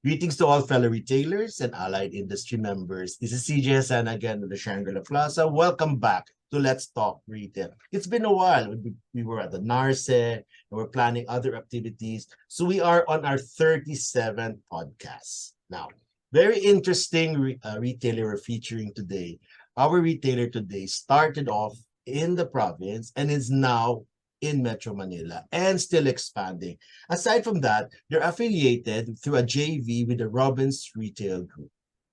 Greetings to all fellow retailers and allied industry members. This is CJ Hassan again with the Shangri-La Plaza. Welcome back to Let's Talk Retail. It's been a while. We were at the NARCE and we're planning other activities. So we are on our 37th podcast. Now, very interesting retailer we're featuring today. Our retailer today started off in the province and is now in Metro Manila and still expanding. Aside from that, they're affiliated through a JV with the Robbins Retail Group.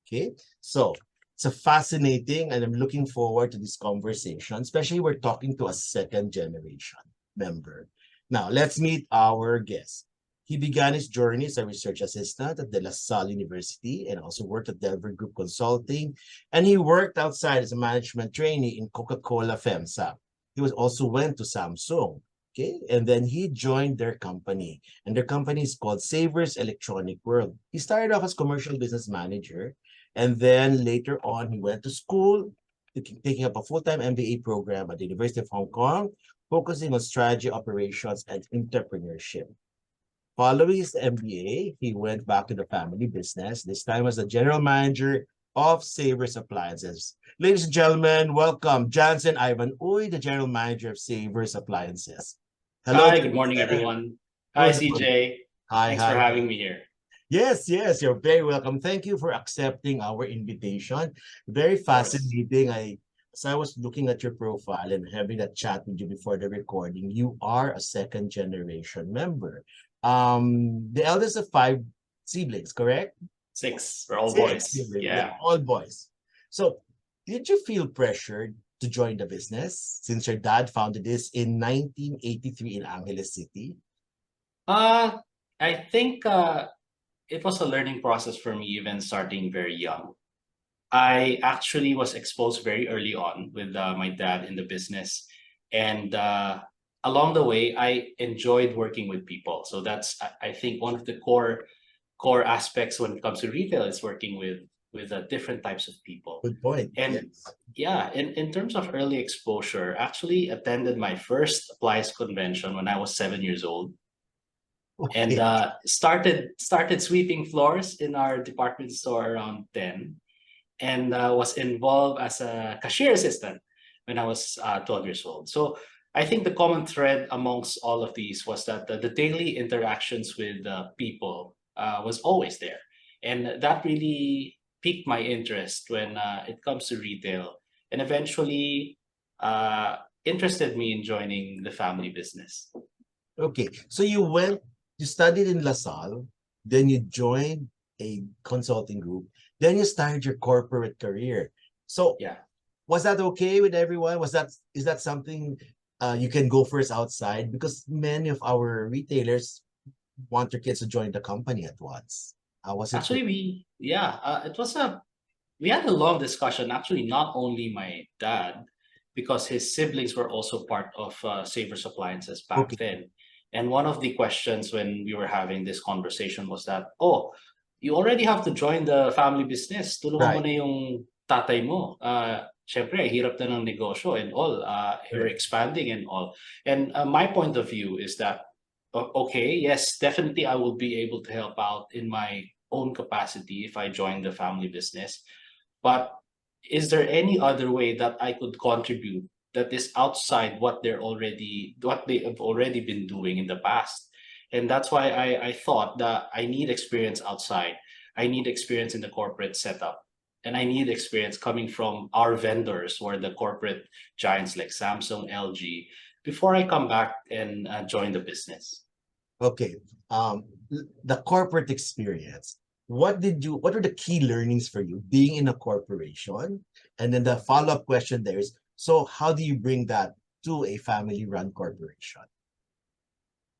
Okay, so it's a fascinating, and I'm looking forward to this conversation, especially we're talking to a second generation member. Now, let's meet our guest. He began his journey as a research assistant at De La Salle University and also worked at Delver Group Consulting. And he worked outside as a management trainee in Coca-Cola FEMSA. He also went to Samsung, okay? And then he joined their company. And their company is called Savers Electronic World. He started off as commercial business manager. And then later on, he went to school, taking up a full-time MBA program at the University of Hong Kong, focusing on strategy, operations, and entrepreneurship. Following his MBA, he went back to the family business, this time as the general manager of Savers Appliances. Ladies and gentlemen, welcome Jansen Ivan Uy, the general manager of Savers Appliances. Hello. Hi, good morning, everyone. Hi, CJ. Thanks for having me here. Yes, you're very welcome. Thank you for accepting our invitation. Very fascinating. As I was looking at your profile and having a chat with you before the recording, you are a second generation member. The eldest of 5 siblings, correct? 6. We're all boys. Yeah, all boys. So, did you feel pressured to join the business since your dad founded this in 1983 in Angeles City? I think it was a learning process for me, even starting very young. I actually was exposed very early on with my dad in the business, and along the way, I enjoyed working with people. So that's, I think, one of the core aspects when it comes to retail is working with different types of people. Good point. And in terms of early exposure, actually attended my first appliance convention when I was 7 years old. Okay. And started sweeping floors in our department store around 10, and was involved as a cashier assistant when I was 12 years old. So I think the common thread amongst all of these was that the daily interactions with people was always there. And that really piqued my interest when it comes to retail, and eventually interested me in joining the family business. Okay, so you studied in La Salle, then you joined a consulting group, then you started your corporate career. So was that okay with everyone? Is that something you can go first outside? Because many of our retailers want their kids to join the company at once. Was it actually we had a long discussion. Actually, not only my dad, because his siblings were also part of Savers Appliances back then. And one of the questions when we were having this conversation was that, you already have to join the family business. Tulungan mo na yung tatay mo. Syempre, hirap na ng negosyo and all. You're expanding and all. And my point of view is that, okay, yes, definitely I will be able to help out in my own capacity if I join the family business. But is there any other way that I could contribute that is outside what they have already been doing in the past? And that's why I thought that I need experience outside. I need experience in the corporate setup. And I need experience coming from our vendors, or the corporate giants like Samsung, LG, before I come back and join the business. Okay. The corporate experience. What were the key learnings for you being in a corporation? And then the follow-up question there is, so how do you bring that to a family-run corporation?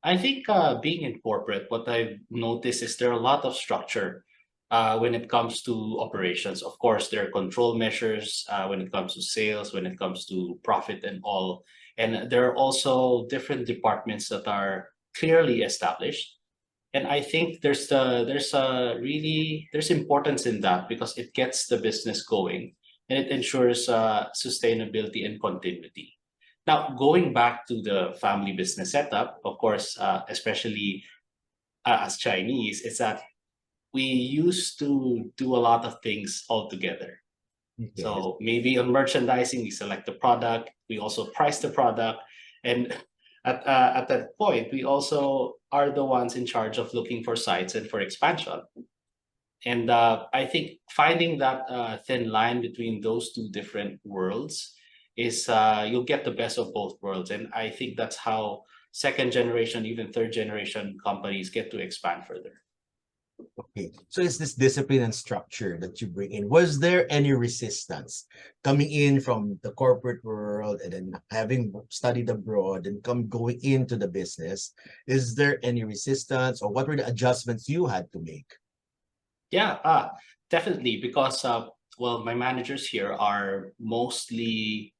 I think being in corporate, what I've noticed is there are a lot of structure when it comes to operations. Of course, there are control measures when it comes to sales, when it comes to profit and all. And there are also different departments that are clearly established. And I think there's importance in that, because it gets the business going and it ensures sustainability and continuity. Now, going back to the family business setup, of course, especially as Chinese, is that we used to do a lot of things all together. Okay. So maybe on merchandising, we select the product, we also price the product, and at that point, we also are the ones in charge of looking for sites and for expansion. And I think finding that thin line between those two different worlds is you'll get the best of both worlds. And I think that's how second generation, even third generation companies get to expand further. Okay, so it's this discipline and structure that you bring in. Was there any resistance coming in from the corporate world and then having studied abroad and going into the business? Is there any resistance, or what were the adjustments you had to make? Yeah, definitely, because well, my managers here are mostly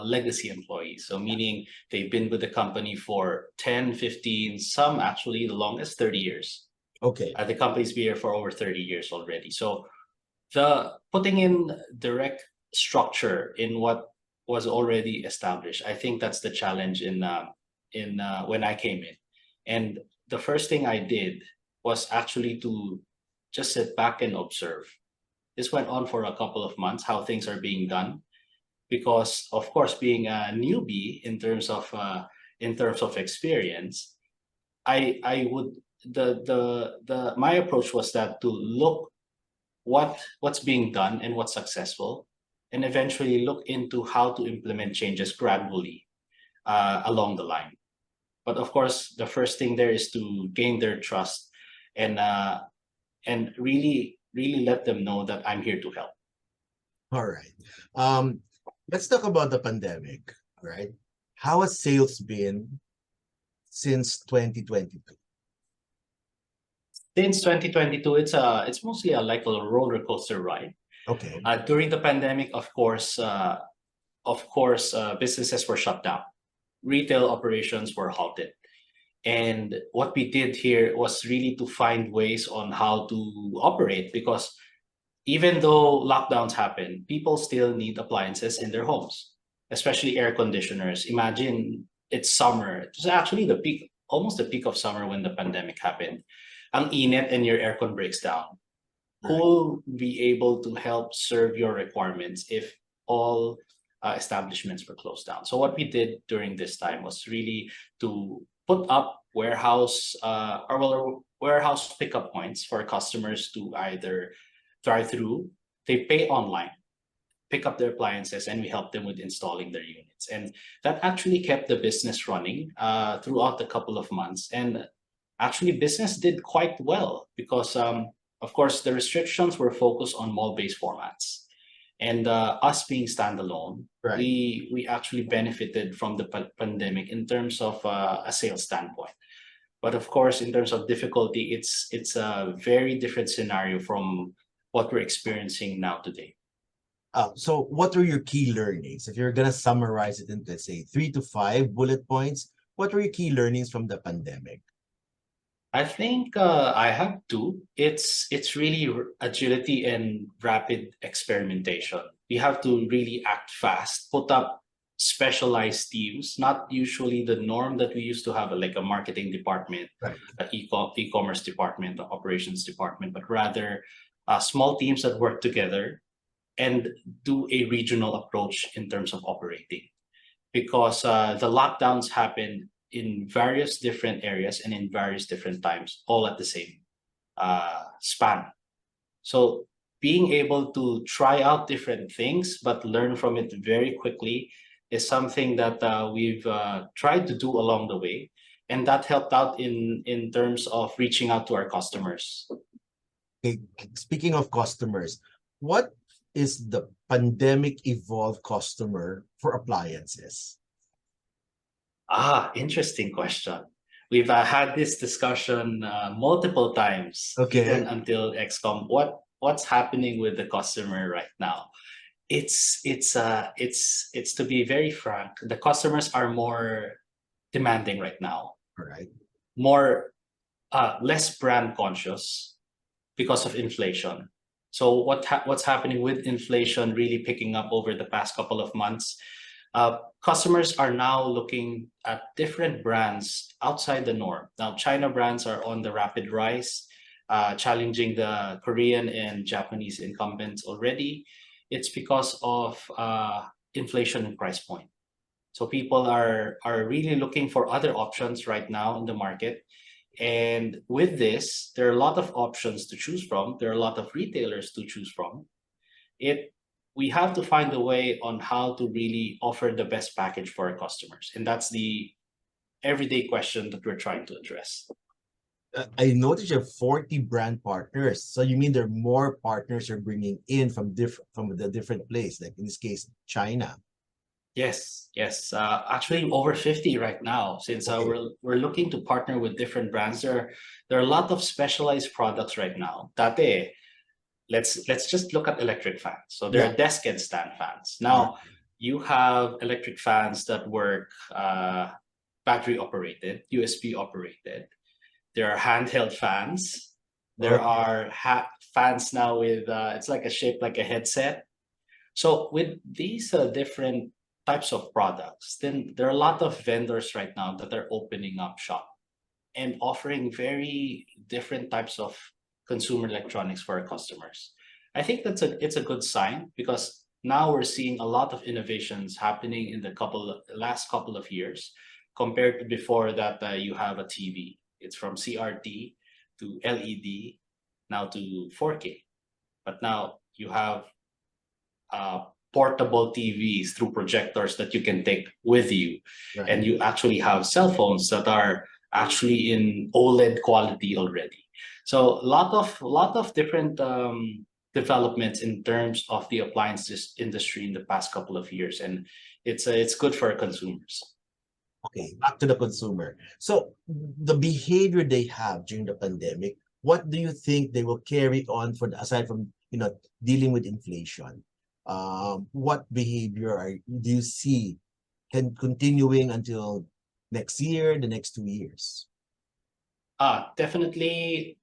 legacy employees. So meaning they've been with the company for 10, 15, some actually the longest 30 years. Okay. The company's been here for over 30 years already. So the putting in direct structure in what was already established, I think that's the challenge in when I came in. And the first thing I did was actually to just sit back and observe. This went on for a couple of months, how things are being done, because of course, being a newbie in terms of experience, I would the my approach was that to look what's being done and what's successful, and eventually look into how to implement changes gradually along the line. But of course, the first thing there is to gain their trust and really let them know that I'm here to help. All right. Let's talk about the pandemic. All right. How has sales been since 2022? Since 2022, it's mostly like a roller coaster ride. Okay. During the pandemic, of course, businesses were shut down. Retail operations were halted. And what we did here was really to find ways on how to operate, because even though lockdowns happen, people still need appliances in their homes, especially air conditioners. Imagine it's summer. It was actually the peak, almost the peak of summer when the pandemic happened. Ang init and your aircon breaks down. Who will be able to help serve your requirements if all establishments were closed down? So what we did during this time was really to put up warehouse pickup points for customers to either drive through, they pay online, pick up their appliances, and we help them with installing their units. And that actually kept the business running throughout a couple of months. And actually, business did quite well because, of course, the restrictions were focused on mall-based formats. And us being standalone, Right. we actually benefited from the pandemic in terms of a sales standpoint. But of course, in terms of difficulty, it's a very different scenario from what we're experiencing now today. So what were your key learnings? If you're gonna summarize it into, let's say, 3 to 5 bullet points, what were your key learnings from the pandemic? I think I have two. It's really agility and rapid experimentation. We have to really act fast, put up specialized teams, not usually the norm that we used to have, like a marketing department, Right. an e-commerce department, an operations department, but rather small teams that work together and do a regional approach in terms of operating. Because the lockdowns happen in various different areas and in various different times, all at the same span. So being able to try out different things, but learn from it very quickly is something that we've tried to do along the way. And that helped out in terms of reaching out to our customers. Okay. Speaking of customers, what is the pandemic evolved customer for appliances? Interesting question. We've had this discussion multiple times, Okay. even until XCOM. What's happening with the customer right now? It's to be very frank, the customers are more demanding right now, All right. more less brand conscious because of inflation. So what's happening with inflation really picking up over the past couple of months? Customers are now looking at different brands outside the norm. Now, China brands are on the rapid rise. challenging the Korean and Japanese incumbents already. It's because of inflation and price point. So people are really looking for other options right now in the market. And with this, there are a lot of options to choose from. There are a lot of retailers to choose from. We have to find a way on how to really offer the best package for our customers. And that's the everyday question that we're trying to address. I noticed you have 40 brand partners. So you mean there are more partners you're bringing in from the different place, like in this case, China. Yes, yes. Actually, over 50 right now, since Okay. we're looking to partner with different brands. There are a lot of specialized products right now. Dati, let's just look at electric fans. So there are desk and stand fans. Now you have electric fans that work battery operated, USB operated. There are handheld fans. There are fans now with it's like a shape like a headset. So with these different types of products, then there are a lot of vendors right now that are opening up shop and offering very different types of consumer electronics for our customers. I think it's a good sign because now we're seeing a lot of innovations happening in the last couple of years compared to before that you have a TV. It's from CRT to LED now to 4K. But now you have portable TVs through projectors that you can take with you. Right. And you actually have cell phones that are actually in OLED quality already. So a lot of different developments in terms of the appliances industry in the past couple of years, and it's good for consumers. Okay, back to the consumer. So the behavior they have during the pandemic, what do you think they will carry on for aside from dealing with inflation? What behavior do you see continuing until next year, the next 2 years? Definitely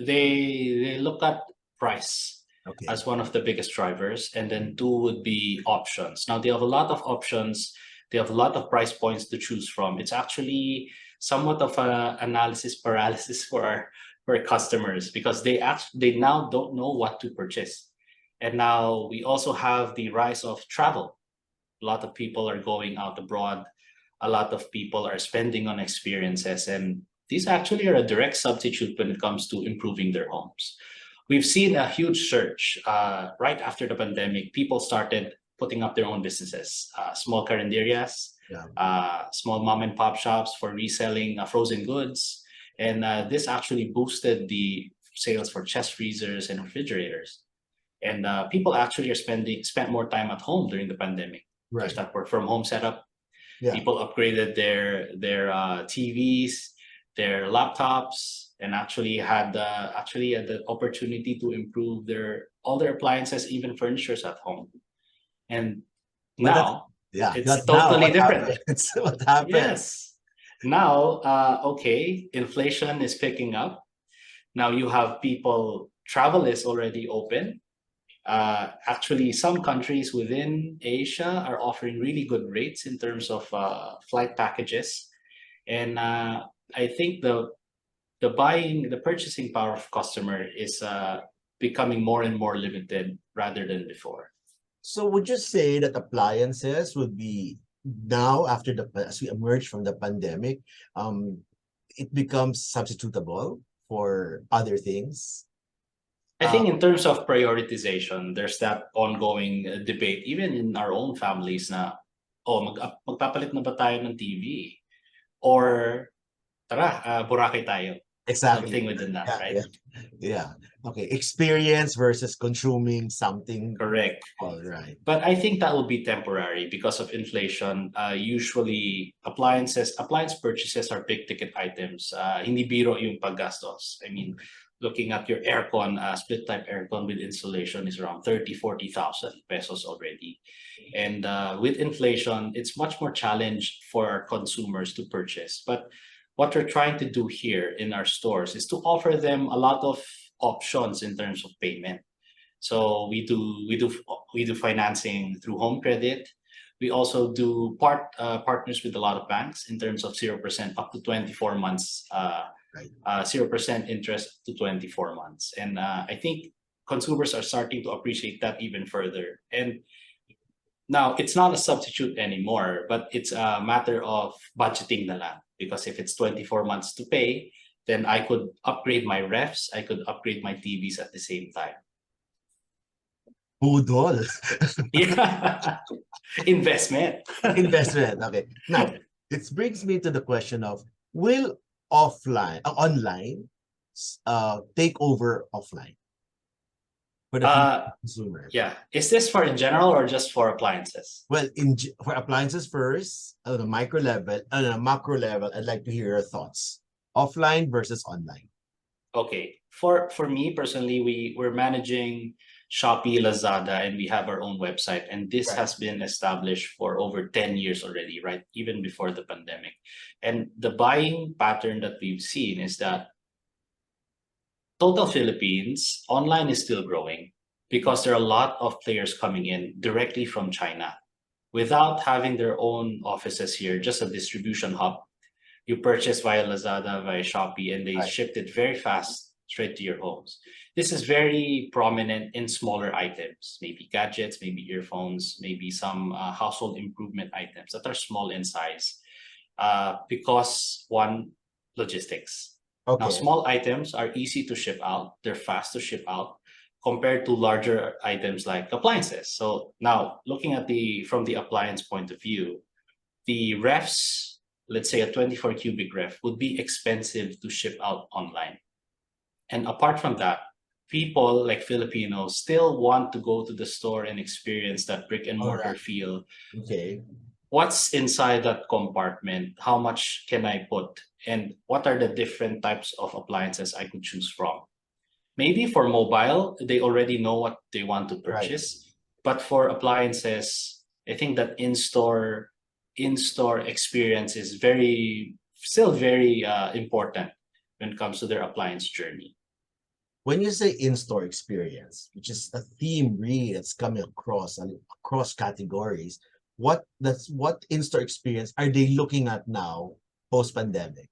they look at price as one of the biggest drivers, and then two would be options. Now they have a lot of options. They have a lot of price points to choose from. It's actually somewhat of an analysis paralysis for our customers because they now don't know what to purchase. And now we also have the rise of travel. A lot of people are going out abroad. A lot of people are spending on experiences, and these actually are a direct substitute when it comes to improving their homes. We've seen a huge surge right after the pandemic. People started putting up their own businesses, small carinderias, small mom and pop shops for reselling frozen goods. And this actually boosted the sales for chest freezers and refrigerators. And people actually spent more time at home during the pandemic. Right. There's that work from home setup. People upgraded their TVs, their laptops, and actually had the opportunity to improve all their appliances, even furnitures at home. And now it's totally different. It's what happened. Yes. Now, inflation is picking up. Now you have travel is already open. Actually, some countries within Asia are offering really good rates in terms of flight packages. And I think the purchasing power of customer is becoming more and more limited rather than before. So would you say that appliances would be now as we emerge from the pandemic, it becomes substitutable for other things? I think in terms of prioritization, there's that ongoing debate, even in our own families na, magpapalit na ba tayo ng TV? Or, tara, Boracay tayo. Exactly. Something within that, right? Yeah. Okay. Experience versus consuming something. Correct. All right. But I think that will be temporary because of inflation. Usually, appliance purchases are big ticket items. Hindi biro yung paggastos. I mean, looking at your aircon, split type aircon with insulation is around 30,000-40,000 pesos already. And with inflation, it's much more challenged for our consumers to purchase. But what we're trying to do here in our stores is to offer them a lot of options in terms of payment. So we do financing through home credit. We also do partners with a lot of banks in terms of 0% up to 24 months Right. 0% interest to 24 months. And I think consumers are starting to appreciate that even further. And now it's not a substitute anymore, but it's a matter of budgeting the land. Because if it's 24 months to pay, then I could upgrade my refs, I could upgrade my TVs at the same time. Budol. Yeah. Investment. Investment. Okay. Now, it brings me to the question of, will online take over offline for the consumer? Yeah. Is this for in general or just for appliances? Well, for appliances first, on a micro level, on a macro level, I'd like to hear your thoughts. Offline versus online. Okay. For me personally, we're managing Shopee, Lazada, and we have our own website. And this has been established for over 10 years already, right? Even before the pandemic. And the buying pattern that we've seen is that total Philippines, online is still growing because there are a lot of players coming in directly from China without having their own offices here, just a distribution hub. You purchase via Lazada, via Shopee, and they shipped it very fast straight to your homes. This is very prominent in smaller items, maybe gadgets, maybe earphones, maybe some household improvement items that are small in size. Because one, logistics. Okay. Now, small items are easy to ship out. They're fast to ship out compared to larger items like appliances. So now looking at from the appliance point of view, the refs, let's say a 24 cubic ref, would be expensive to ship out online. And apart from that, people like Filipinos still want to go to the store and experience that brick and mortar feel. Okay. What's inside that compartment? How much can I put? And what are the different types of appliances I could choose from? Maybe for mobile, they already know what they want to purchase. But for appliances, I think that in-store experience is still very important when it comes to their appliance journey. When you say in-store experience, which is a theme really that's coming across categories, what in-store experience are they looking at now post-pandemic?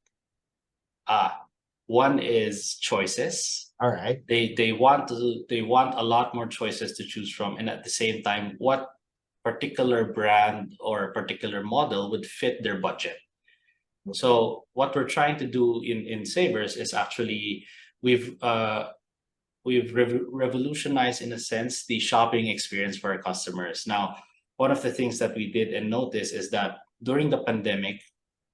One is choices. All right. They want a lot more choices to choose from, and at the same time, what particular brand or particular model would fit their budget. Okay. So what we're trying to do in Savers is actually we've revolutionized, in a sense, the shopping experience for our customers. Now, one of the things that we did and noticed is that during the pandemic,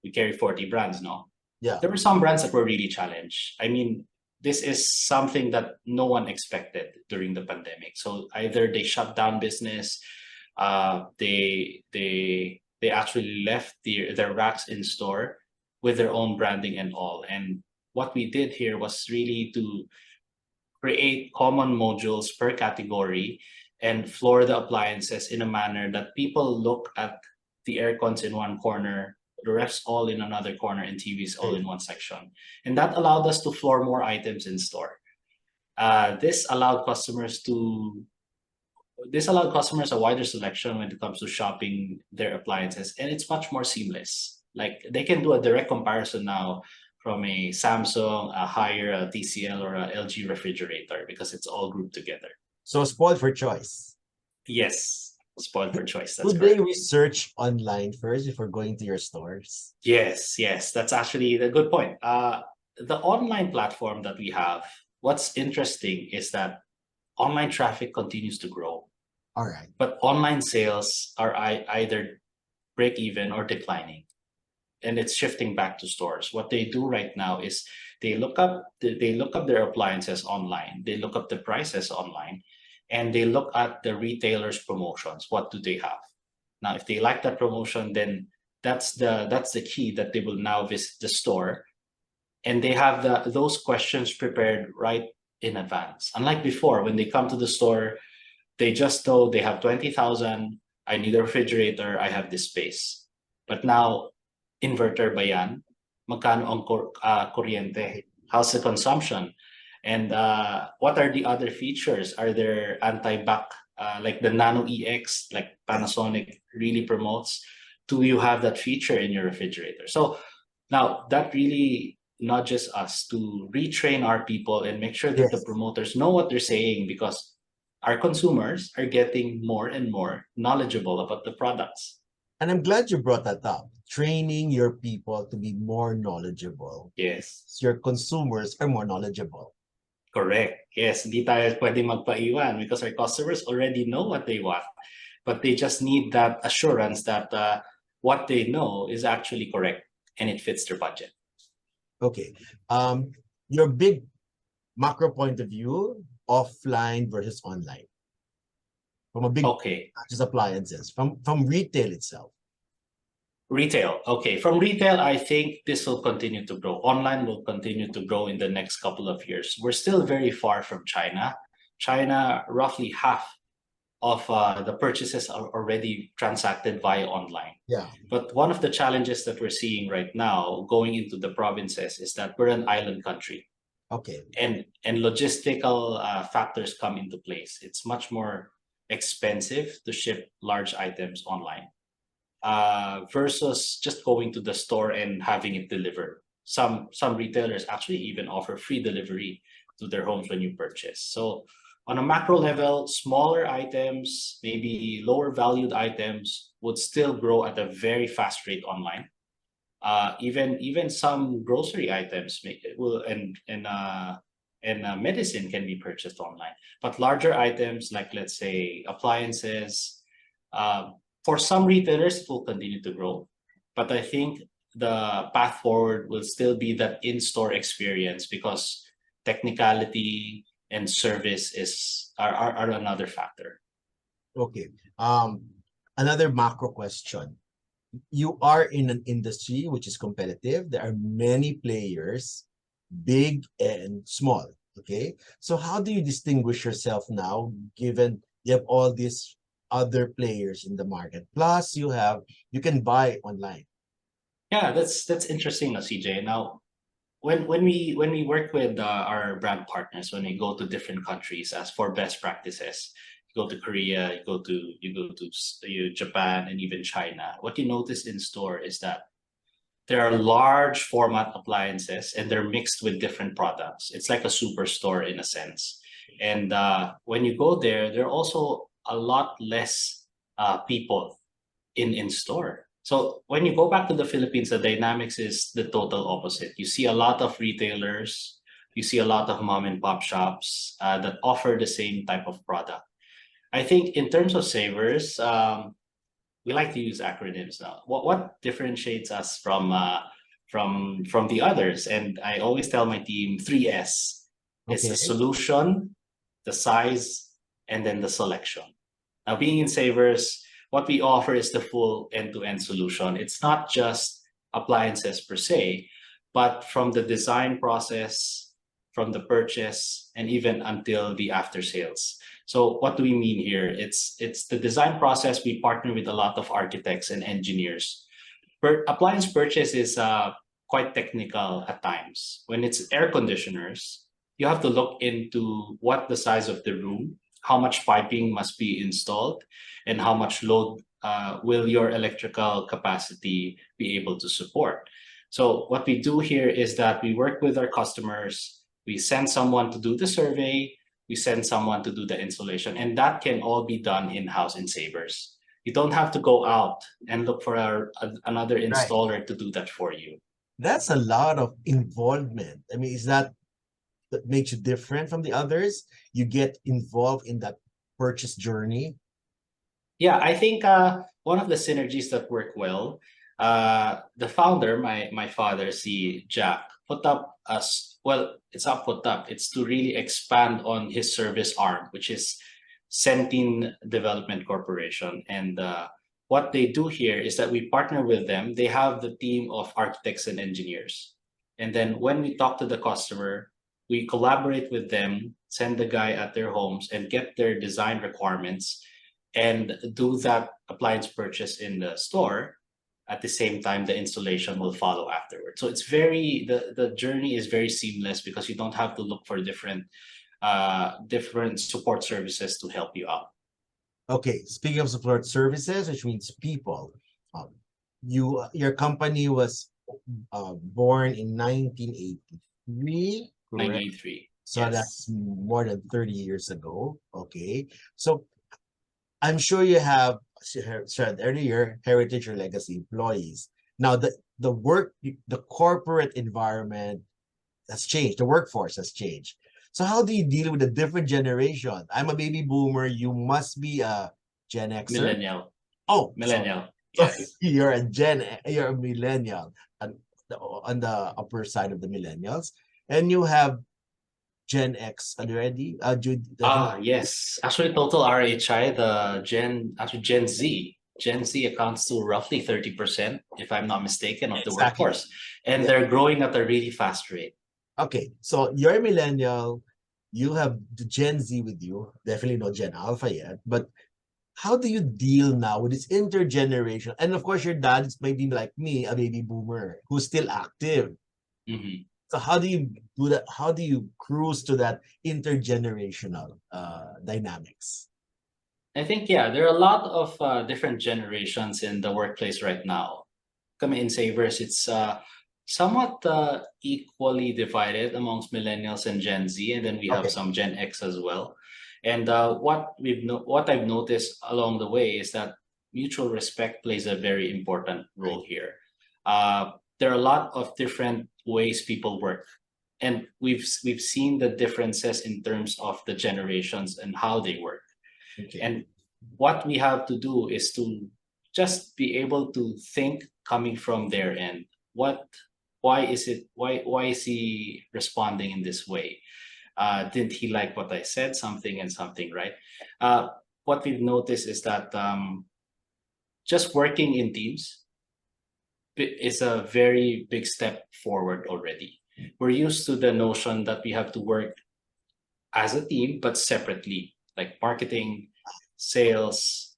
we carry 40 brands now. Yeah. There were some brands that were really challenged. I mean, this is something that no one expected during the pandemic. So either they shut down business, they actually left their racks in store with their own branding and all. And what we did here was really to create common modules per category and floor the appliances in a manner that people look at the air cons in one corner, the refs all in another corner, and TVs all in one section. And that allowed us to floor more items in store. This allowed customers a wider selection when it comes to shopping their appliances, and it's much more seamless. Like they can do a direct comparison now from a Samsung, a Haier, a TCL, or a LG refrigerator because it's all grouped together. So spoiled for choice. Yes, spoiled for choice. That's Would they research online first before going to your stores? Yes, that's actually a good point. The online platform that we have, what's interesting is that online traffic continues to grow. All right. But online sales are either break even or declining. And it's shifting back to stores. What they do right now is they look up their appliances online, they look up the prices online, and they look at the retailers' promotions. What do they have? Now, if they like that promotion, then that's the key that they will now visit the store, and they have those questions prepared right in advance. Unlike before, when they come to the store, they just know they have 20,000. I need a refrigerator. I have this space. But now, inverter ba yan? Magkano ang kuryente? How's the consumption? And what are the other features? Are there anti-back, like the Nano EX, like Panasonic really promotes? Do you have that feature in your refrigerator? So now that really nudges us to retrain our people and make sure that the Yes. promoters know what they're saying, because our consumers are getting more and more knowledgeable about the products. And I'm glad you brought that up. Training your people to be more knowledgeable. Yes. Your consumers are more knowledgeable. Correct. Yes, hindi tayo pwede magpaiwan because our customers already know what they want, but they just need that assurance that what they know is actually correct and it fits their budget. Okay. Your big macro point of view, offline versus online. From a big, Okay. just appliances, from retail itself. Retail. Okay. From retail, I think this will continue to grow. Online will continue to grow in the next couple of years. We're still very far from China. China, roughly half of the purchases are already transacted via online. Yeah. But one of the challenges that we're seeing right now going into the provinces is that we're an island country. Okay. And logistical factors come into place. It's much more expensive to ship large items online versus just going to the store and having it delivered. Some retailers actually even offer free delivery to their homes when you purchase. So on a macro level, smaller items, maybe lower valued items would still grow at a very fast rate online. Even some grocery items will and medicine can be purchased online. But larger items like, let's say, appliances, for some retailers, it will continue to grow. But I think the path forward will still be that in-store experience, because technicality and service are another factor. Okay. Another macro question. You are in an industry which is competitive. There are many players, big and small. Okay. So how do you distinguish yourself now, given you have all these other players in the market? Plus, you can buy online. Yeah, that's interesting, CJ. Now, when we work with our brand partners, when we go to different countries as for best practices, you go to Korea, you go to Japan, and even China. What you notice in store is that there are large format appliances, and they're mixed with different products. It's like a superstore in a sense. And when you go there, there are also a lot less people in store. So when you go back to the Philippines, the dynamics is the total opposite. You see a lot of retailers, you see a lot of mom and pop shops that offer the same type of product. I think in terms of savers, we like to use acronyms now. What differentiates us from the others? And I always tell my team 3S. It's the solution, the size, and then the selection. Now, being in savers, what we offer is the full end-to-end solution. It's not just appliances per se, but from the design process, from the purchase, and even until the after sales. So what do we mean here? It's the design process. We partner with a lot of architects and engineers. Appliance purchase is quite technical at times. When it's air conditioners, you have to look into what the size of the room, how much piping must be installed, and how much load will your electrical capacity be able to support. So what we do here is that we work with our customers, we send someone to do the survey, we send someone to do the installation, and that can all be done in-house in Savers. You don't have to go out and look for another installer to do that for you. That's a lot of involvement. I mean, is that makes you different from the others? You get involved in that purchase journey? Yeah, I think one of the synergies that work well, the founder, my father, Jack, put up it's not put up, it's to really expand on his service arm, which is Centene Development Corporation. And what they do here is that we partner with them. They have the team of architects and engineers. And then when we talk to the customer, we collaborate with them, send the guy at their homes and get their design requirements and do that appliance purchase in the store. At the same time, the installation will follow afterwards. So it's the journey is very seamless, because you don't have to look for different support services to help you out. Okay, speaking of support services, which means people, your company was born in 1983, correct? 993. So Yes. that's more than 30 years ago. Okay. So I'm sure you have said earlier heritage or legacy employees. Now the work the corporate environment has changed. The workforce has changed. So how do you deal with a different generation? I'm a baby boomer. You must be a Gen Xer. Millennial. Oh, so Millennial. so Yes. you're a millennial on the upper side of the millennials, and you have Gen X already. Yes. Actually, total RHI, Gen Z. Gen Z accounts to roughly 30%, if I'm not mistaken, of the Exactly. workforce. And Yeah. they're growing at a really fast rate. Okay. So you're a millennial. You have the Gen Z with you. Definitely not Gen Alpha yet. But how do you deal now with this intergenerational? And of course, your dad is maybe like me, a baby boomer who's still active. Mhm. So how do you do that? How do you cruise to that intergenerational dynamics? I think, yeah, there are a lot of different generations in the workplace right now. Kami in Savers, it's somewhat equally divided amongst millennials and Gen Z, and then we have Okay. some Gen X as well. And what I've noticed along the way is that mutual respect plays a very important Right. role here. There are a lot of different ways people work, and we've seen the differences in terms of the generations and how they work. Okay. And what we have to do is to just be able to think coming from their end. Why is he responding in this way? Didn't he like what I said? Something and something, right? Uh, what we've noticed is that just working in teams is a very big step forward already. We're used to the notion that we have to work as a team, but separately, like marketing, sales,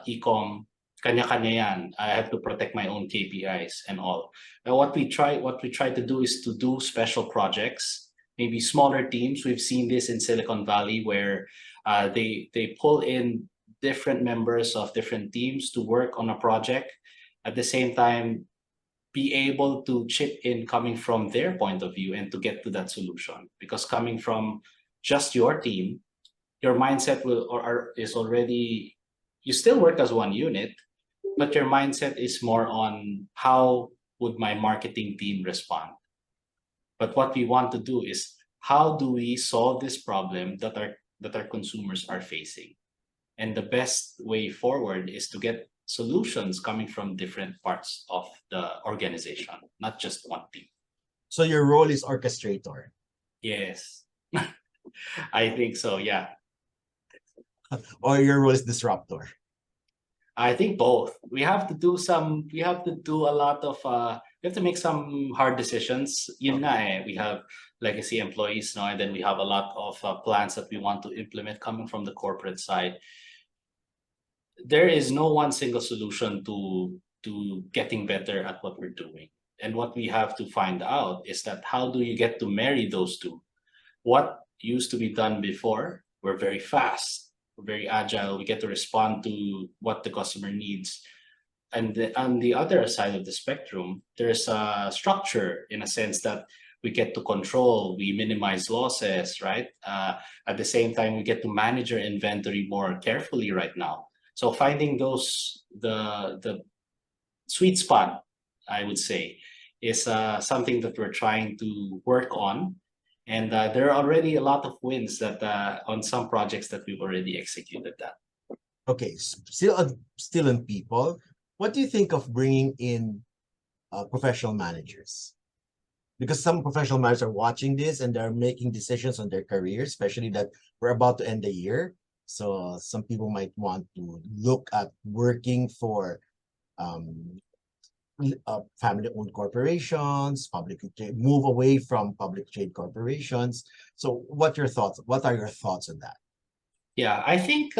e-com, kanya-kanya yan. I have to protect my own KPIs and all. Now, what we try to do is to do special projects, maybe smaller teams. We've seen this in Silicon Valley where they pull in different members of different teams to work on a project. At the same time, be able to chip in coming from their point of view and to get to that solution. Because coming from just your team, your mindset is already, you still work as one unit, but your mindset is more on how would my marketing team respond. But what we want to do is how do we solve this problem that our consumers are facing? And the best way forward is to get solutions coming from different parts of the organization, not just one team. So your role is orchestrator, Yes, I think so. Yeah, or your role is disruptor. I think both. We have to do a lot of, we have to make some hard decisions. Yun nga eh, we have legacy employees now, and then we have a lot of plans that we want to implement coming from the corporate side. There is no one single solution to getting better at what we're doing. And what we have to find out is that how do you get to marry those two? What used to be done before, we're very fast, we're very agile, we get to respond to what the customer needs. And on the other side of the spectrum, there's a structure in a sense that we get to control, we minimize losses, right? At the same time, we get to manage our inventory more carefully right now. So finding the sweet spot, I would say, is something that we're trying to work on. And there are already a lot of wins that on some projects that we've already executed that. Okay, still on people. What do you think of bringing in professional managers? Because some professional managers are watching this and they're making decisions on their career, especially that we're about to end the year. So some people might want to look at working for um, family-owned corporations, move away from public trade corporations. So what your thoughts? What are your thoughts on that? Yeah, I think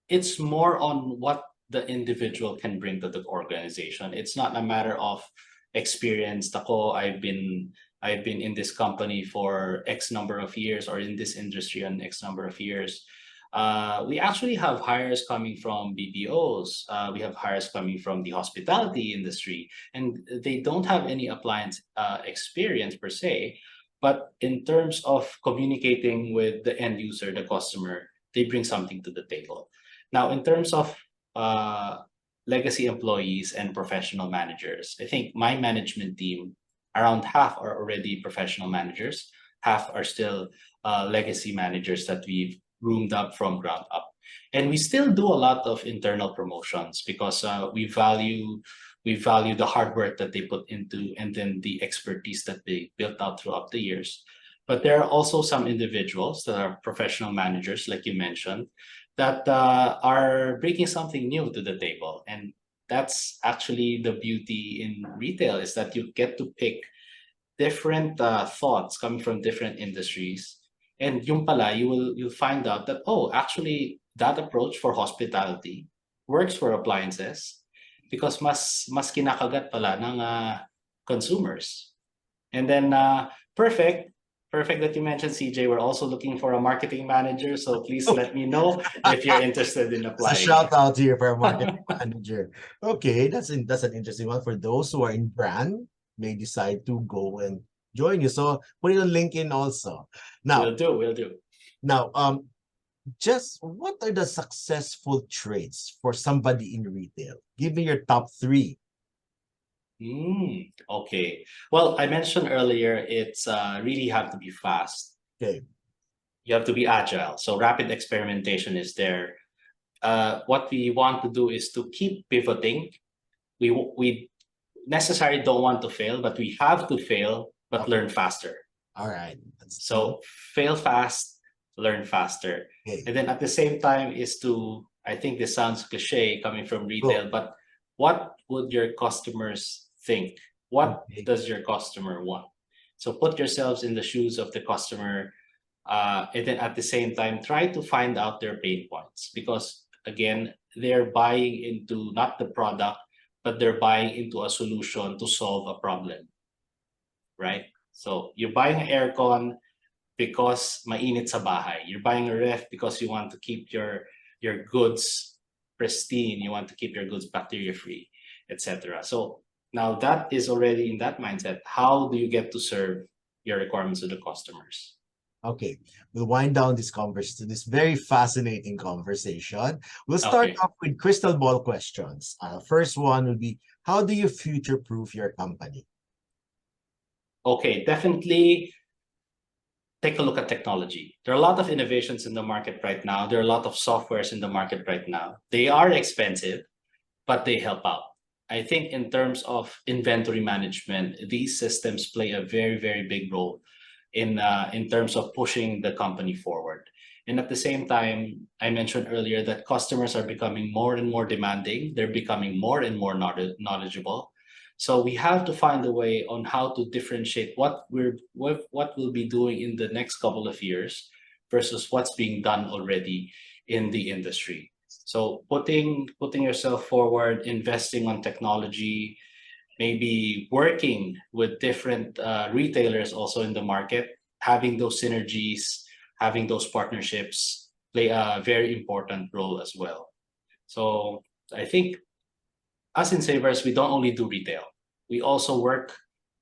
it's more on what the individual can bring to the organization. It's not a matter of experience. Tako, I've been in this company for X number of years or in this industry on X number of years. We actually have hires coming from BPOs. We have hires coming from the hospitality industry, and they don't have any appliance experience per se. But in terms of communicating with the end user, the customer, they bring something to the table. Now, in terms of legacy employees and professional managers, I think my management team, around half are already professional managers, half are still legacy managers that we've roomed up from ground up. And we still do a lot of internal promotions because we value the hard work that they put into and then the expertise that they built out throughout the years. But there are also some individuals that are professional managers, like you mentioned, that are bringing something new to the table. And that's actually the beauty in retail, is that you get to pick different thoughts coming from different industries. And yung pala, you'll find out that, oh, actually that approach for hospitality works for appliances because mas kinakagat pala ng consumers. And then perfect that you mentioned, CJ. We're also looking for a marketing manager, so please let me know if you're interested in It's a applying. shout out here for a marketing manager. Okay, that's an interesting one for those who are in brand may decide to go and join you. So put it on LinkedIn also. Now, We'll do. now, just what are the successful traits for somebody in retail? Give me your top three. Okay. Well, I mentioned earlier, it's really have to be fast. Okay. You have to be agile. So rapid experimentation is there. What we want to do is to keep pivoting. We necessarily don't want to fail, but we have to fail, but Okay. learn faster. All right. So fail fast, learn faster. Okay. And then at the same time is to, I think this sounds cliche coming from retail, but what would your customers think? What Okay. does your customer want? So put yourselves in the shoes of the customer, and then at the same time, try to find out their pain points, because again, they're buying into not the product, but they're buying into a solution to solve a problem, right? So you're buying an aircon because mainit sa bahay. You're buying a ref because you want to keep your goods pristine. You want to keep your goods bacteria free, etc. So now that is already in that mindset. How do you get to serve your requirements to the customers? Okay, we'll wind down this conversation, this very fascinating conversation. We'll start Okay. off with crystal ball questions. First one will be, how do you future-proof your company? Okay, definitely take a look at technology. There are a lot of innovations in the market right now. There are a lot of softwares in the market right now. They are expensive, but they help out. I think in terms of inventory management, these systems play a very, very big role in terms of pushing the company forward. And at the same time, I mentioned earlier that customers are becoming more and more demanding. They're becoming more and more knowledgeable. So we have to find a way on how to differentiate what we'll be doing in the next couple of years versus what's being done already in the industry. So putting yourself forward, investing on technology, maybe working with different retailers also in the market, having those synergies, having those partnerships play a very important role as well. So I think us in Savers, we don't only do retail. We also work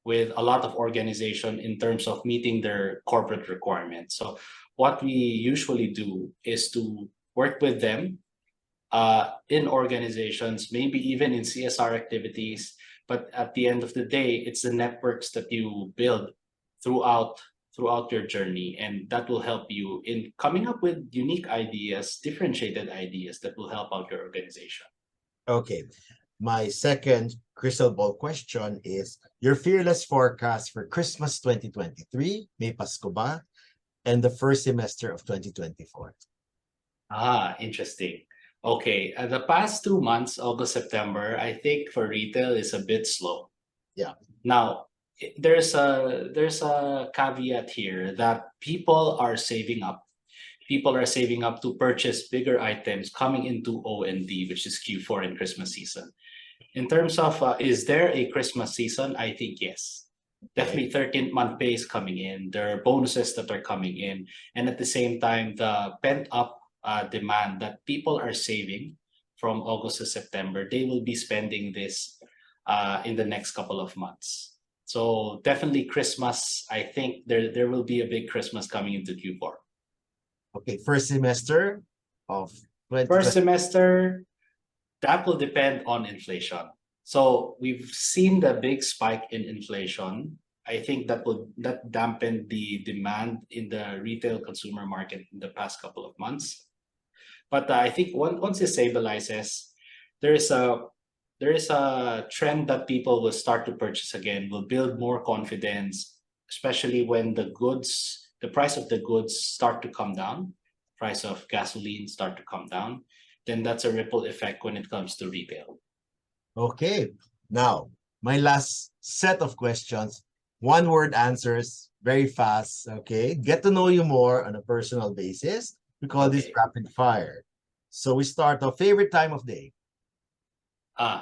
with a lot of organization in terms of meeting their corporate requirements. So what we usually do is to work with them in organizations, maybe even in CSR activities. But at the end of the day, it's the networks that you build throughout your journey, and that will help you in coming up with unique ideas, differentiated ideas that will help out your organization. Okay, my second crystal ball question is your fearless forecast for Christmas 2023, May Pasko ba, and the first semester of 2024. Interesting. Okay, the past 2 months, August, September, I think for retail is a bit slow. Yeah. Now, there's a caveat here that people are saving up. People are saving up to purchase bigger items coming into O&D, which is Q4 and Christmas season. In terms of, is there a Christmas season? I think yes. Definitely 13th month pay is coming in. There are bonuses that are coming in. And at the same time, the pent up demand that people are saving from August to September. They will be spending this in the next couple of months. So definitely Christmas, I think there will be a big Christmas coming into Q4. Okay, first semester of First 2020. semester, that will depend on inflation. So we've seen the big spike in inflation. I think that dampened the demand in the retail consumer market in the past couple of months. But I think once it stabilizes, there is a there is a trend that people will start to purchase again, will build more confidence, especially when the price of the goods start to come down, price of gasoline start to come down, then that's a ripple effect when it comes to retail. Okay, now my last set of questions, one word answers, very fast. Okay, get to know you more on a personal basis. We call this Okay. rapid fire. So we start our favorite time of day.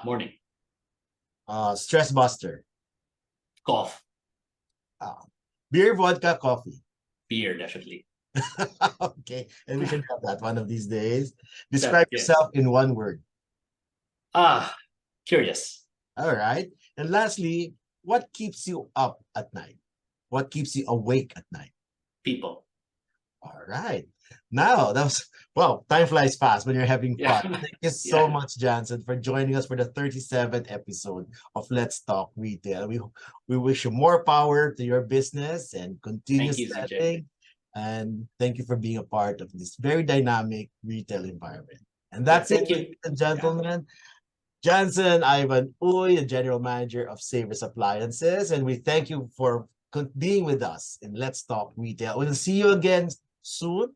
Morning. Stress buster. Cough. Uh, Beer, vodka, coffee. Beer, definitely. Okay, and we should have that one of these days. Describe Yes. yourself in one word. Curious. All right. And lastly, what keeps you up at night? What keeps you awake at night? People. All right. Now, that was, well, time flies fast when you're having Yeah. fun. Thank you so Yeah. much, Jansen, for joining us for the 37th episode of Let's Talk Retail. We wish you more power to your business and continue Thank you, CJ. selling. And thank you for being a part of this very dynamic retail environment. And that's it, Thank you. ladies and gentlemen. Jansen Ivan Uy, the General Manager of Savers Appliances, and we thank you for being with us in Let's Talk Retail. We'll see you again soon.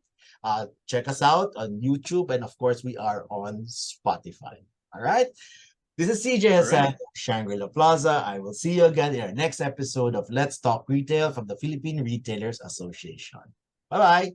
Check us out on YouTube, and of course, we are on Spotify. All right. This is CJ Hassan, Right. Shangri-La Plaza. I will see you again in our next episode of Let's Talk Retail from the Philippine Retailers Association. Bye-bye.